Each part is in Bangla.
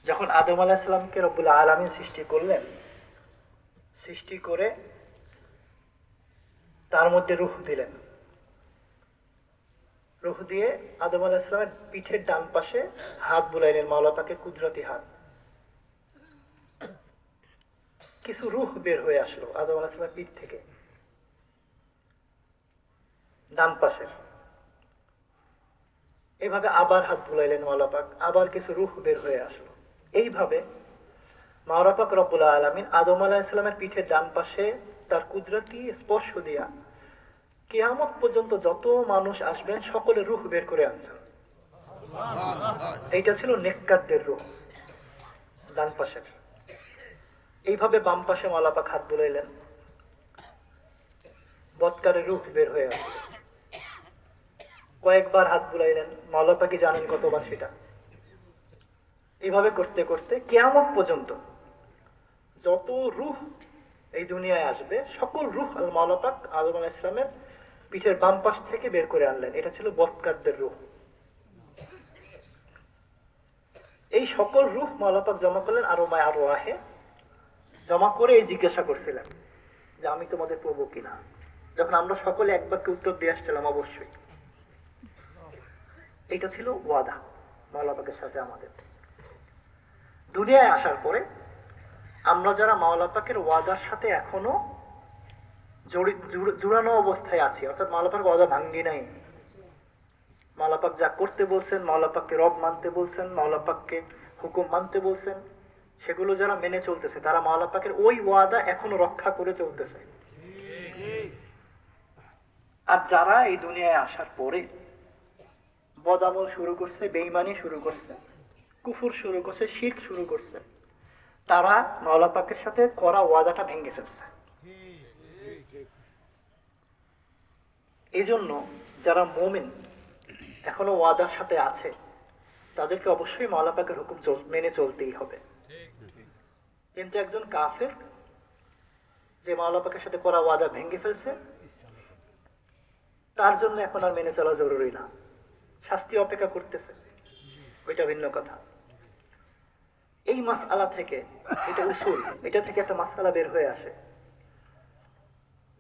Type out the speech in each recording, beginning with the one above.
যখন আদম আলাইহিস সালামকে রব্বুল আলামিন সৃষ্টি করলেন, সৃষ্টি করে তার মধ্যে রূহ দিলেন। রূহ দিয়ে আদম আলাইহিস সালামের পিঠের ডান পাশে হাত বুলাইলেন, মাওলা পাকের কুদরতি হাত। কিছু রূহ বের হয়ে আসলো আদম আলাইহিস সালামের পিঠ থেকে, ডান পাশে। এইভাবে আবার হাত বুলাইলেন মাওলা পাক, আবার কিছু রূহ বের হয়ে আসলো। এইভাবে মাওলা পাক রব্বুল আলামিন আদম আলাইহিস সালামের পিঠের ডান পাশে তার কুদরতি স্পর্শ দিয়া কিয়ামত পর্যন্ত যত মানুষ আসবেন সকলে রূহ বের করে আনছেন। এইটা ছিল নেককারদের রূহ ডান পাশের। এইভাবে বাম পাশে মাওলা পাক হাত বুলাইলেন, বদকারের রূহ বের হয়ে আসলো। কয়েকবার হাত বুলাইলেন, মাওলা পাকই জানেন কতবার সেটা। এইভাবে করতে করতে কিয়ামত পর্যন্ত যত রূহ এই দুনিয়ায় আসবে সকল রূহ আল মাওলা পাক আদম আলাইহিস সালামের পিঠের বাম পাশ থেকে বের করে আনলেন। এটা ছিল বদকারদের রূহ। এই সকল রূহ মাওলা পাক জমা করলেন আরওয়াহে আরওয়াহে, জমা করে এই জিজ্ঞাসা করছিলেন যে আমি তোমাদের প্রভু কিনা। যখন আমরা সকলে এক বাক্যে উত্তর দিয়ে আসছিলাম অবশ্যই। এটা ছিল ওয়াদা মাওলা পাকের সাথে আমাদের। দুনিয়ায় আসার পরে আমরা যারা মাওলা পাকের ওয়াদার সাথে এখনো জুড়ানো অবস্থায় আছি, অর্থাৎ মাওলা পাকের ওয়াদা ভাঙ্গি নাই। মাওলা পাক যা করতে বলছেন, মাওলা পাককে রব মানতে বলছেন, মাওলা পাককে হুকুম মানতে বলছেন, সেগুলো যারা মেনে চলতেছে তারা মাওলা পাকের ওই ওয়াদা এখনো রক্ষা করে চলতেছে। আর যারা এই দুনিয়ায় আসার পরে বদামল শুরু করছে, বেঈমানি শুরু করছে, কুফর শুরু করছে, শিরক শুরু করছে, তারা মাওলা পাকের সাথে করা ওয়াদাটা ভেঙে ফেলছে। এই জন্য যারা মুমিন এখনো ওয়াদার সাথে আছে তাদেরকে অবশ্যই মাওলা পাকের হুকুম মেনে চলতেই হবে। কিন্তু একজন কাফের যে মাওলা পাকের সাথে করা ওয়াদা ভেঙে ফেলছে, তার জন্য এখন আর মেনে চলা জরুরি না, শাস্তি অপেক্ষা করতেছে, ওইটা ভিন্ন কথা। এই মাসআলা থেকে, এটা উসুল, এটা থেকে একটা মাসআলা বের হয়ে আসে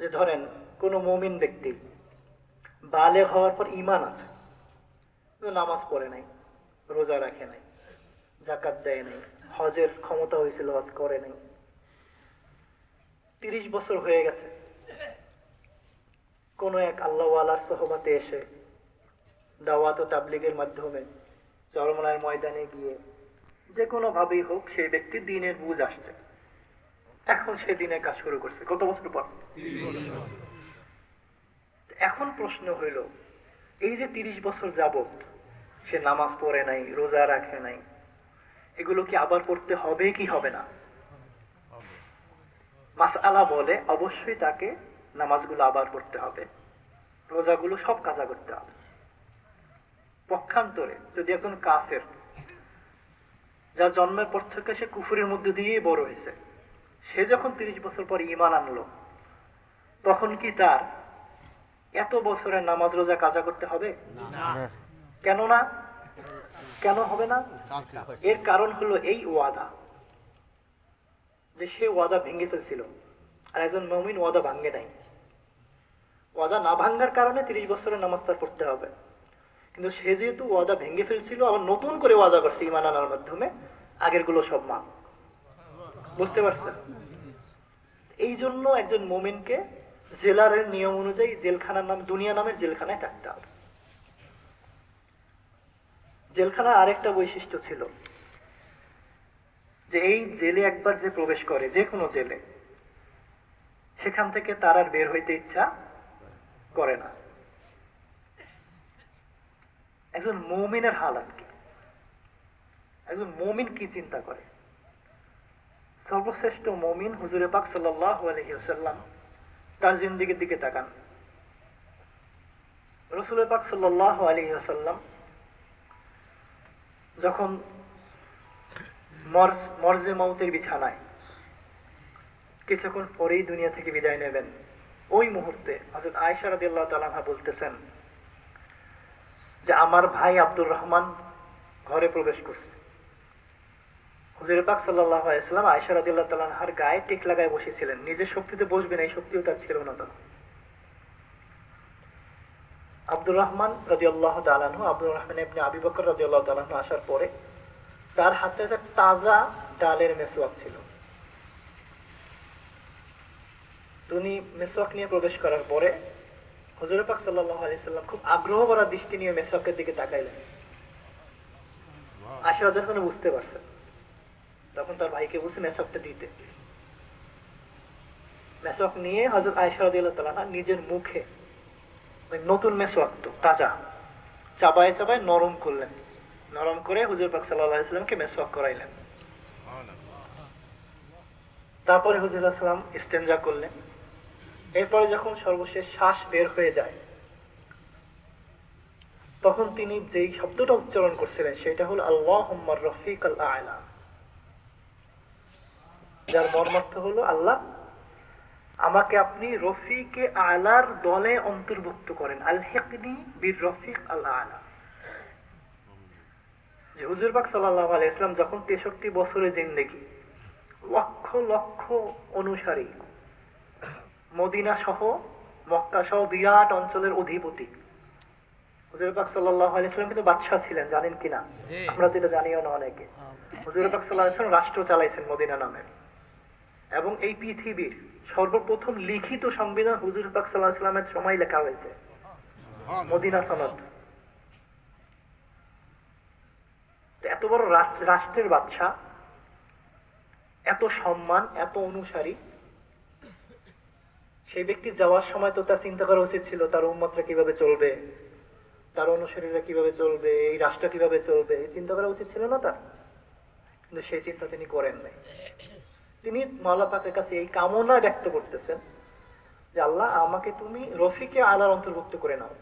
যে ধরেন কোন মুমিন ব্যক্তি বালেগ হওয়ার পর ঈমান আছে, নামাজ পড়ে নাই, রোজা রাখে নাই, যাকাত দেয় নাই, হজের ক্ষমতা হয়েছিল হজ করে নাই, 30 বছর হয়ে গেছে, কোন এক আল্লাহওয়ালার সোহবতে এসে দাওয়াত ও তাবলীগের মাধ্যমে চরমনায়ের ময়দানে গিয়ে যে কোনো ভাবেই হোক সেই ব্যক্তি দ্বীনের বুঝ আসছে, এখন সে দ্বীনের কাজ শুরু করছে কত বছর পর? 30 বছর। এখন প্রশ্ন হইল, এই যে 30 বছর যাবত সে নামাজ পড়ে নাই, রোজা রাখে নাই, এগুলো কি আবার পড়তে হবে কি হবে না? মাসআলা বলে অবশ্যই তাকে নামাজগুলো আবার পড়তে হবে, রোজাগুলো সব কাজা করতে হবে। পক্ষান্তরে যদি একজন কাফের, যার জন্মের পর থেকে সে কুফরের মধ্যে দিয়েই বড় হয়েছে, সে যখন 30 বছর পর ঈমান আনলো, তখন কি তার এত বছরের নামাজ রোজা কাজা করতে হবে? কেন না? কেন হবে না? এর কারণ হলো এই ওয়াদা, যে সে ওয়াদা ভেঙে ফেলছিল। আর একজন মুমিন ওয়াদা ভাঙে নাই। ওয়াদা না ভাঙ্গার কারণে 30 বছরের নামাজ তার পড়তে হবে, কিন্তু সে যেহেতু ওয়াদা ভেঙে ফেলছিল, আবার নতুন করে ওয়াদা করছে ঈমান আনার মাধ্যমে, আগের গুলো সব মাপ। বুঝতে পারছেন? এই জন্য একজন মুমিনকে জেলারের নিয়ম অনুযায়ী জেলখানার নাম, দুনিয়া নামের জেলখানায় থাকতে হবে। জেলখানার আরেকটা বৈশিষ্ট্য ছিল যে এই জেলে একবার যে প্রবেশ করে, যে কোনো জেলে, সেখান থেকে তার আর বের হইতে ইচ্ছা করে না। একজন মুমিনের হালাত কি? একজন মুমিন কি চিন্তা করে? সর্বশ্রেষ্ঠ মুমিন হুজুরে পাক সাল্লাল্লাহু আলাইহি ওয়াসাল্লাম, তার জিন্দেগির দিকে তাকান। রাসূল পাক সাল্লাল্লাহু আলাইহি ওয়াসাল্লাম যখন মরজে মউতের বিছানায় কিছুক্ষণ পরেই দুনিয়া থেকে বিদায় নেবেন, ওই মুহূর্তে হযরত আয়েশা রাদিয়াল্লাহু তাআলা আনহা বলতেছেন যে আমার ভাই আব্দুর রহমান ঘরে প্রবেশ করছে। হুজুর পাক সাল্লাল্লাহু আলাইহি ওয়াসাল্লাম আয়েশা রাদিয়াল্লাহু তাআলা আনহার গায়ে টেক লাগায় বসেছিলেন, নিজের শক্তিতে বসবেন এই শক্তিও তার ছিল না তখন। আব্দুর রহমান রাদিয়াল্লাহু তাআলা আনহু, আব্দুর রহমান ইবনে আবি বকর রাদিয়াল্লাহু তাআলা আনহু আসার পরে তার হাতে একটা তাজা ডালের মেসওয়াক ছিল। তিনি মেসওয়াক নিয়ে প্রবেশ করার পরে হুজুর পাক সাল্লাল্লাহু আলাইহি ওয়াসাল্লাম খুব আগ্রহ ভরা দৃষ্টি নিয়ে মেসওয়াকের দিকে তাকাইলেন। আয়েশা রাদিয়াল্লাহু তাআলা বুঝতে পারছেন, তখন তার ভাইকে বলছে মেসওয়াকটা দিতে। মেসওয়াক নিয়ে হযরত আয়েশা রাদিয়াল্লাহু তাআলা নিজের মুখে, নতুন মেসওয়াক তো তাজা, চাবায় চাবায় নরম করলেন। নরম করে হুজুর পাক সাল্লাল্লাহু আলাইহি ওয়াসাল্লামকে মেসওয়াক করাইলেন। তারপরে হুজুর সাল্লাম ইস্তেনজা করলেন। এরপরে যখন সর্বশেষ শ্বাস বের হয়ে যায়, তখন তিনি যেই শব্দটা উচ্চারণ করছিলেন সেটা হলো আল্লাহুম্মা রফিকাল আ'লা, যার মর্মার্থ হলো আল্লাহ আমাকে আপনি রফিকে আলার দলে অন্তর্ভুক্ত করেন, আলহিকনি বির রফিক আল আ'লা। যে হুজুর পাক সাল্লাল্লাহু আলাইহি ওয়াসাল্লাম যখন 63 বছরের জিন্দেগি, লক্ষ লক্ষ অনুসারী, মদিনা সহ মক্কা সহ বিরাট অঞ্চলের অধিপতি, হুজুর পাক সাল্লাল্লাহু আলাইহি ওয়াসাল্লাম কিন্তু বাদশা ছিলেন, জানেন কিনা? আমরা তো এটা জানিও না অনেকে। হুজুর পাক সাল্লাল্লাহু আলাইহি ওয়াসাল্লাম রাষ্ট্র চালাইছেন মদিনা নামে, এবং এই পৃথিবীর সর্বপ্রথম লিখিত সংবিধান হুজুর পাক সাল্লাল্লাহু আলাইহি ওয়াসাল্লামের সময় লেখা হয়েছে, মদিনা সনদ। এত বড় রাষ্ট্রের বাদশা, এত সম্মান, এত অনুসারী, সেই ব্যক্তি যাওয়ার সময় তো তার চিন্তা করা উচিত ছিল তার উম্মতরা কিভাবে চলবে, তার অনুসারীরা কিভাবে চলবে, এই রাষ্ট্র কিভাবে চলবে, এই চিন্তা করা উচিত ছিল না তার। কিন্তু সেই চিন্তা তিনি করেন নাই। তিনি মাওলা পাকের কাছে এই কামনা ব্যক্ত করতেছেন যে আল্লাহ আমাকে তুমি রফিকে আলার অন্তর্ভুক্ত করে নাও।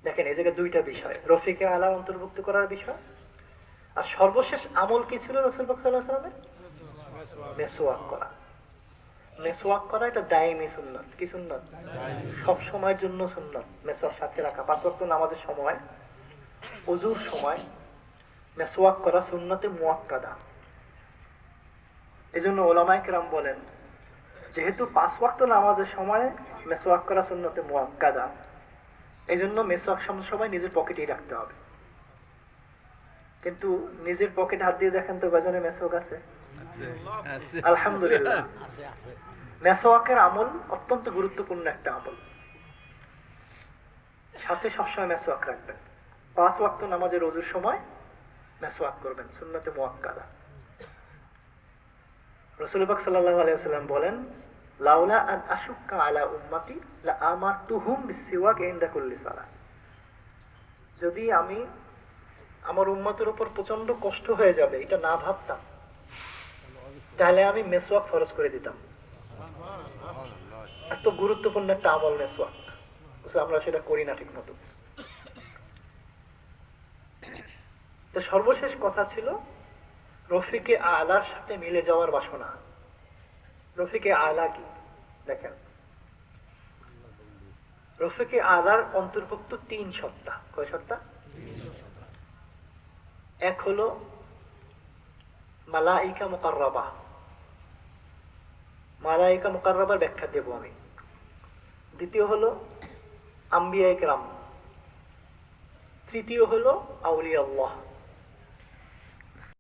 দেখেন এই জায়গায় দুইটা বিষয়, রফিকে আলার অন্তর্ভুক্ত করার বিষয়, আর সর্বশেষ আমল কি ছিল রাসূল পাক সাল্লাল্লাহু আলাইহি ওয়াসাল্লামের? মেসওয়াক করা। মেসওয়াক করা এটা দায়মি সুন্নাত। কি সুন্নাত? সব সময়ের জন্য সুন্নাত। মেসওয়াক সাথে রাখা, 5 ওয়াক্ত নামাজের সময়, ওযুর সময় মেসওয়াক করা সুন্নতে মুআক্কাদা। এজন্য উলামায়ে কেরাম বলেন যেহেতু 5 ওয়াক্ত নামাজের সময় মেসওয়াক করা সুন্নতে মুআক্কাদা, এজন্য মেসওয়াক সবসময় নিজের পকেটেই রাখতে হবে। কিন্তু নিজের পকেটে হাত দিয়ে দেখেন তো গজনে মেসওয়াক আছে? আলহামদুলিল্লাহ। মেসওয়াকের আমল অত্যন্ত গুরুত্বপূর্ণ একটা আমল, সাথে সবসময় মেসওয়াক রাখবেন। 5 ওয়াক্ত নামাজের ওযুর সময় মেসওয়াক করবেন, সুন্নতে মুআক্কাদা। রাসূল পাক সাল্লাল্লাহু আলাইহি ওয়াসাল্লাম বলেন লাউলা আন আশুক্কা আলা উম্মতি লা আমারতুহুম বিসওয়াক ইনদা কুল্লি সালাহ। যদি আমি আমার উম্মতের উপর প্রচন্ড কষ্ট হয়ে যাবে এটা না ভাবতাম, তাহলে আমি মেসওয়াক ফরজ করে দিতাম। এত গুরুত্বপূর্ণ একটা আমল মেসওয়াক, আমরা সেটা করি না ঠিক মতো। তো সর্বশেষ কথা ছিল রফিকে আলার সাথে মিলে যাওয়ার বাসনা। রফিকে আলা কি? দেখেন রফিকে আলার অন্তর্ভুক্ত 3 সত্তা। কয় সত্তা? এক হলো মালাইকা মুকাররাবা। মালাইকা মুকাররাবার ব্যাখ্যা দেব আমি। দ্বিতীয় হলো আম্বিয়ায়ে কেরাম। তৃতীয় হলো আউলিয়া আল্লাহ।